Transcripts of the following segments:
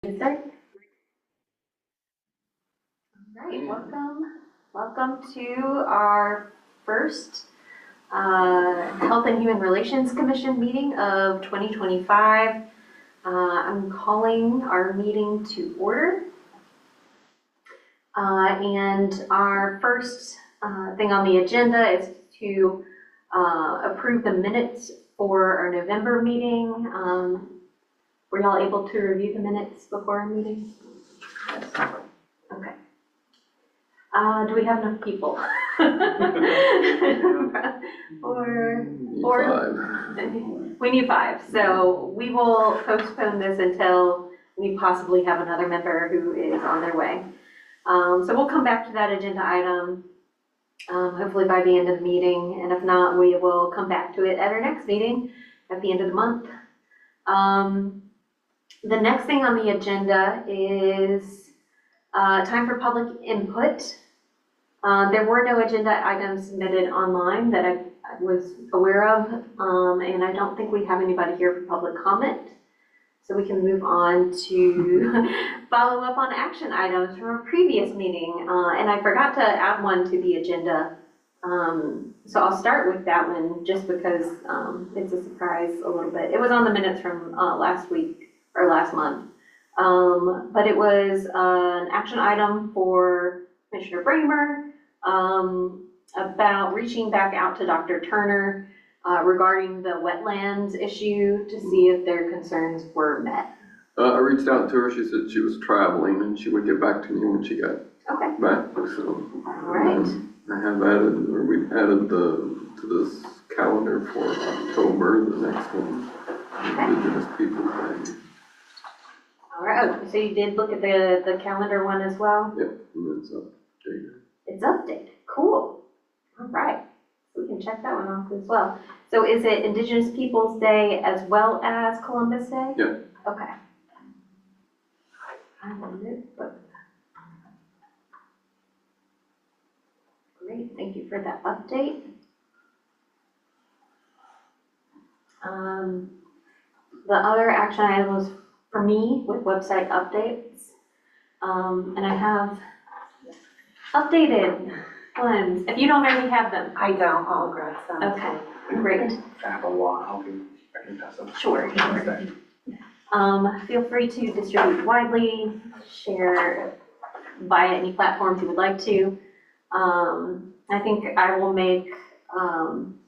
Start. All right, welcome to our first Health and Human Relations Commission meeting of 2025. I'm calling our meeting to order. And our first thing on the agenda is to approve the minutes for our November meeting. Were y'all able to review the minutes before our meeting? Yes. Okay. Do we have enough people? Four. We need 5. So we will postpone this until we possibly have another member who is on their way. So we'll come back to that agenda item hopefully by the end of the meeting. And if not, we will come back to it at our next meeting at the end of the month. The next thing on the agenda is time for public input. There were no agenda items submitted online that I was aware of, and I don't think we have anybody here for public comment. So we can move on to follow up on action items from a previous meeting. And I forgot to add one to the agenda. So I'll start with that one just because it's a surprise a little bit. It was on the minutes from last week. Or last month, but it was an action item for Commissioner Bramer about reaching back out to Dr. Turner regarding the wetlands issue to see if their concerns were met. I reached out to her. She said she was traveling and she would get back to me when she got back. So all right. I have added, or we added to this calendar for October, the next one, Indigenous Peoples Day. All right, so you did look at the calendar one as well? Yep, and it's updated. It's updated, cool. All right, we can check that one off as well. So is it Indigenous Peoples Day as well as Columbus Day? Yeah. Okay. I will move both. Great, thank you for that update. The other action item was for me with website updates, and I have updated ones. If you don't already have them. I don't, I'll grab some. Okay, great. I have a lot, I can pass them. Sure. Feel free to distribute widely, share via any platforms you would like to. I think I will make an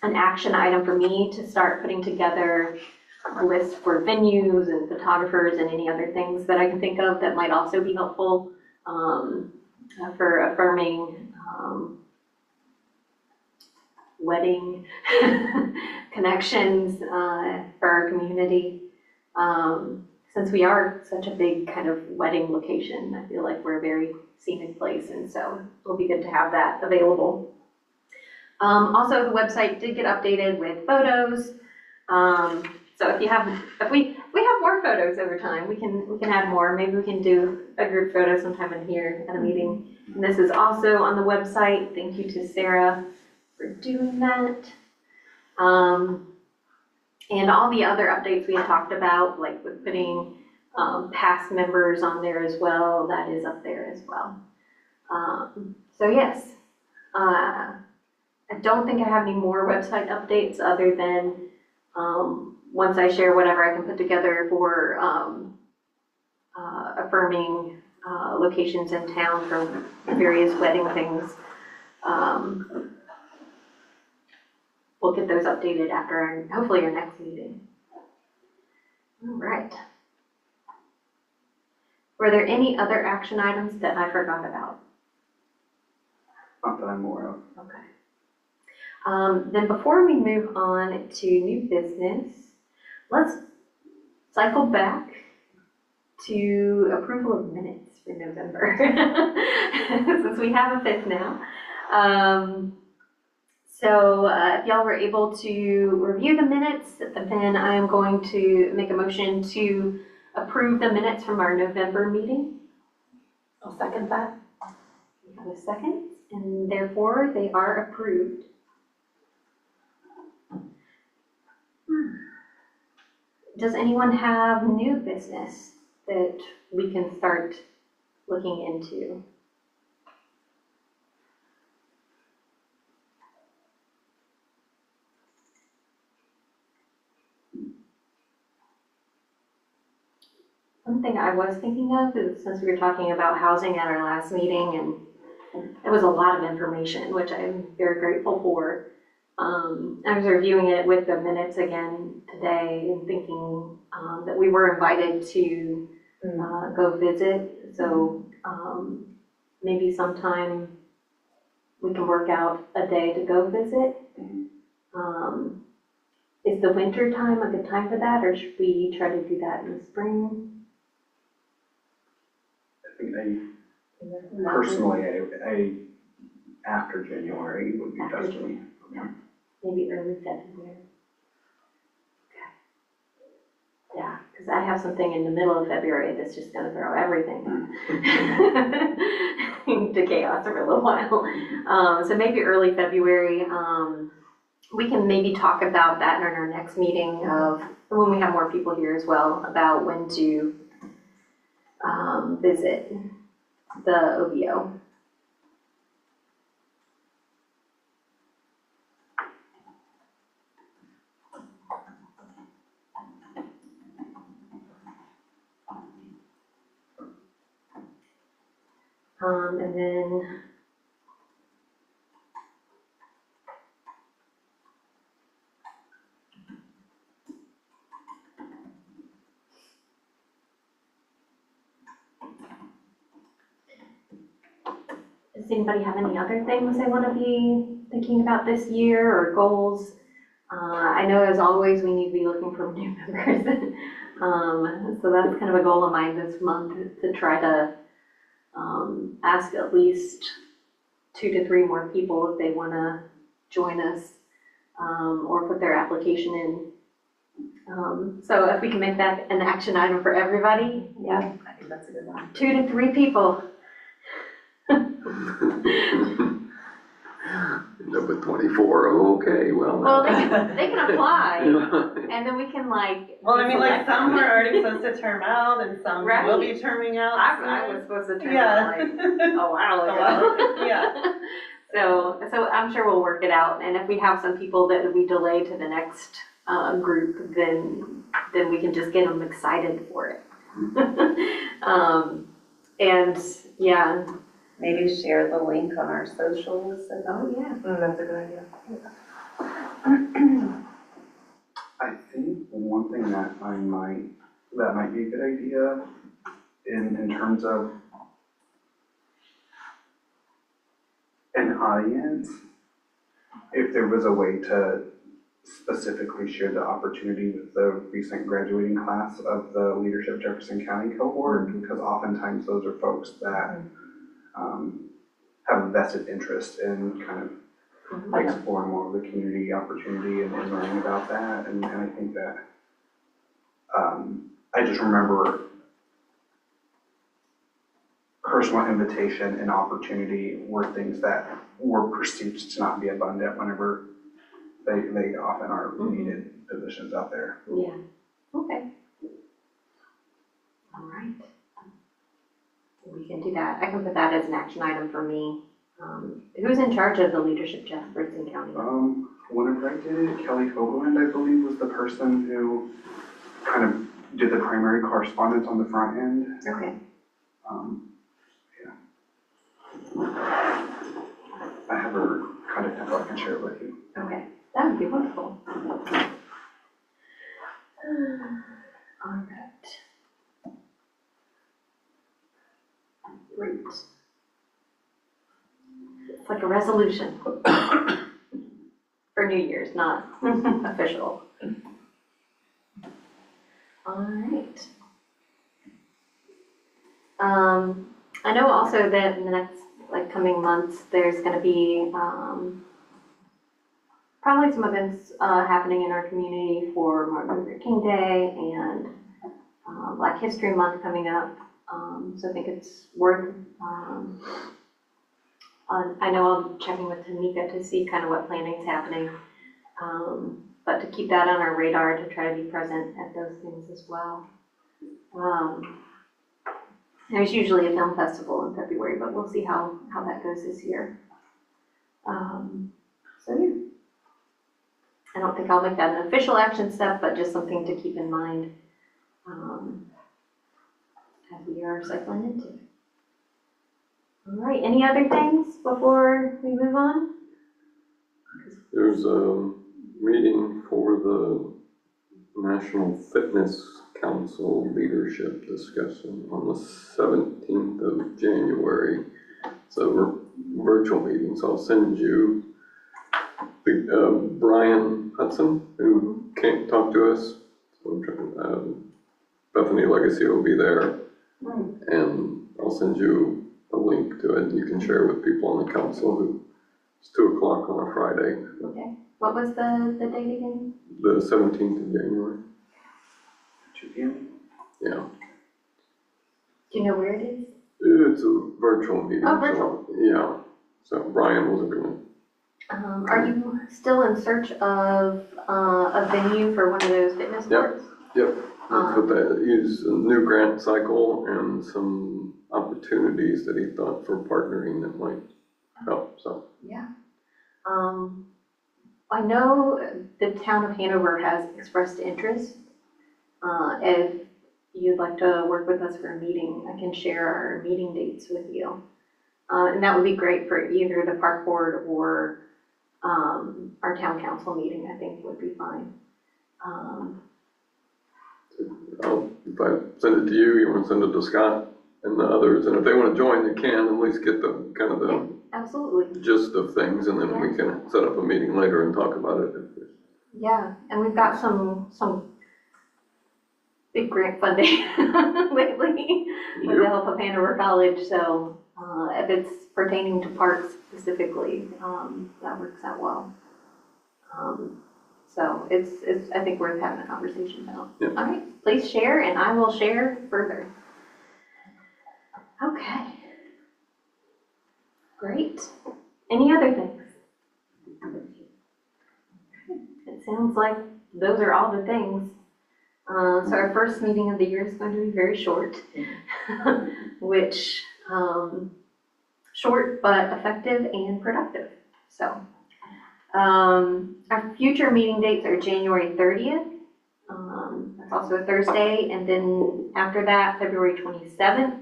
action item for me to start putting together a list for venues and photographers and any other things that I can think of that might also be helpful for affirming wedding connections for our community. Since we are such a big kind of wedding location, I feel like we're a very scenic place, and so it'll be good to have that available. Also, the website did get updated with photos. So if we have more photos over time, we can add more. Maybe we can do a group photo sometime in here at a meeting. And this is also on the website. Thank you to Sarah for doing that. And all the other updates we had talked about, like with putting past members on there as well, that is up there as well. So yes, I don't think I have any more website updates other than once I share whatever I can put together for affirming locations in town for various wedding things. We'll get those updated after hopefully our next meeting. All right. Were there any other action items that I forgot about? Not that I'm aware of. Okay. Then before we move on to new business, let's cycle back to approval of minutes for November, since we have a 5th now. So if y'all were able to review the minutes, then I am going to make a motion to approve the minutes from our November meeting. I'll second that. We have a second, and therefore they are approved. does anyone have new business that we can start looking into? One thing I was thinking of is, since we were talking about housing at our last meeting, and it was a lot of information, which I'm very grateful for. I was reviewing it with the minutes again today and thinking that we were invited to go visit. So maybe sometime we can work out a day to go visit. Is the winter time a good time for that, or should we try to do that in the spring? I think personally, after January would be After best for me. Maybe early February. Okay. Yeah, because I have something in the middle of February that's just gonna throw everything to chaos for a little while. So maybe early February. We can maybe talk about that in our next meeting of when we have more people here as well, about when to visit the OBO. And then does anybody have any other things they want to be thinking about this year or goals? I know as always we need to be looking for new members. So that's kind of a goal of mine this month, to try to ask at least 2 to 3 more people if they want to join us or put their application in. So if we can make that an action item for everybody. Yeah, I think that's a good one. 2 to 3 people. End up with 24, okay, well. Well, they can apply, and then we can like. Well, I mean, like, select- some are already supposed to term out, and some Right. will be terming out. I was supposed to turn Yeah. out like a while A ago. while, yeah. So I'm sure we'll work it out, and if we have some people that we delay to the next group, then we can just get them excited for it. And yeah. Maybe share the link on our socials and. Oh yeah. That's a good idea. I think one thing that might be a good idea in terms of an audience, if there was a way to specifically share the opportunity with the recent graduating class of the Leadership Jefferson County cohort, because oftentimes those are folks that have a vested interest in kind of exploring more of the community opportunity and learning about that. And I think that I just remember personal invitation and opportunity were things that were perceived to not be abundant whenever they often are needed positions out there. Yeah. Okay. All right. We can do that. I can put that as an action item for me. Who's in charge of the Leadership Jefferson County? Whenever I did it, Kelly Hoagland, I believe, was the person who kind of did the primary correspondence on the front end. Okay. Yeah. I have her contact info, I can share it with you. Okay. That would be wonderful. All right. Great. It's like a resolution for New Year's, not official. All right. I know also that in the next coming months, there's going to be probably some events happening in our community for Martin Luther King Day and Black History Month coming up. So I think it's worth, I know I'm checking with Tamika to see kind of what planning's happening. but to keep that on our radar to try to be present at those things as well. There's usually a film festival in February, but we'll see how that goes this year. So yeah. I don't think I'll make that an official action step, but just something to keep in mind as we are cycling into it. All right, any other things before we move on? There's a meeting for the National Fitness Council Leadership Discussion on the 17th of January. It's a virtual meeting, so I'll send you Brian Hudson, who came to talk to us. So Bethany Legacy will be there, and I'll send you a link to it. You can share with people on the council. It's 2 o'clock on a Friday. Okay. What was the date again? The 17th of January. 2 p.m. Yeah. Do you know where it is? It's a virtual meeting. Oh, virtual. So, yeah. So Brian was agreeing. Are you still in search of a venue for one of those fitness courts? Yep. That's what that is, a new grant cycle and some opportunities that he thought for partnering that might help, so. Yeah. I know the town of Hanover has expressed interest. If you'd like to work with us for a meeting, I can share our meeting dates with you. And that would be great for either the park board or our town council meeting, I think would be fine. If I send it to you, you want to send it to Scott and the others, and if they want to join, they can, at least get the kind of the Absolutely. gist of things, and then we can set up a meeting later and talk about it. Yeah, and we've got some big grant funding lately with the help of Hanover College, so if it's pertaining to parks specifically, that works out well. So it's I think worth having a conversation about. Yeah. All right, please share and I will share further. Okay. Great. Any other things? It sounds like those are all the things. So our first meeting of the year is going to be very short, which short but effective and productive. So our future meeting dates are January 30th. That's also a Thursday, and then after that, February 27th.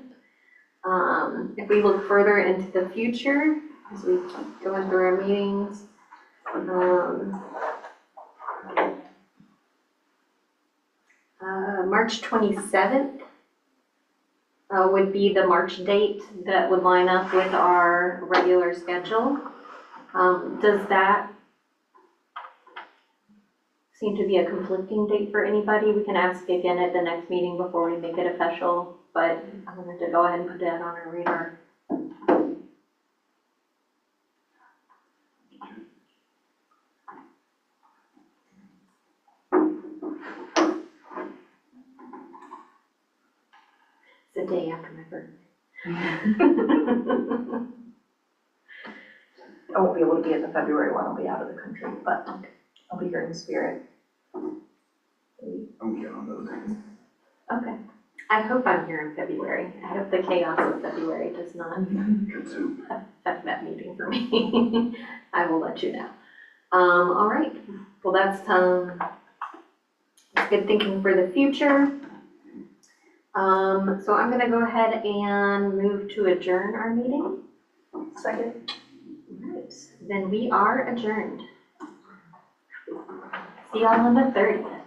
If we look further into the future, as we keep going through our meetings, March 27th would be the March date that would line up with our regular schedule. Does that seem to be a conflicting date for anybody? We can ask again at the next meeting before we make it official, but I wanted to go ahead and put that on our radar. It's the day after my birthday. I won't be able to be at the February one, I'll be out of the country, but I'll be here in spirit. I'm here on those days. Okay. I hope I'm here in February. I hope the chaos of February does not Good soup. affect that meeting for me. I will let you know. All right. Well, that's good thinking for the future. So I'm gonna go ahead and move to adjourn our meeting. Second. All right. Then we are adjourned. See y'all on the 30th.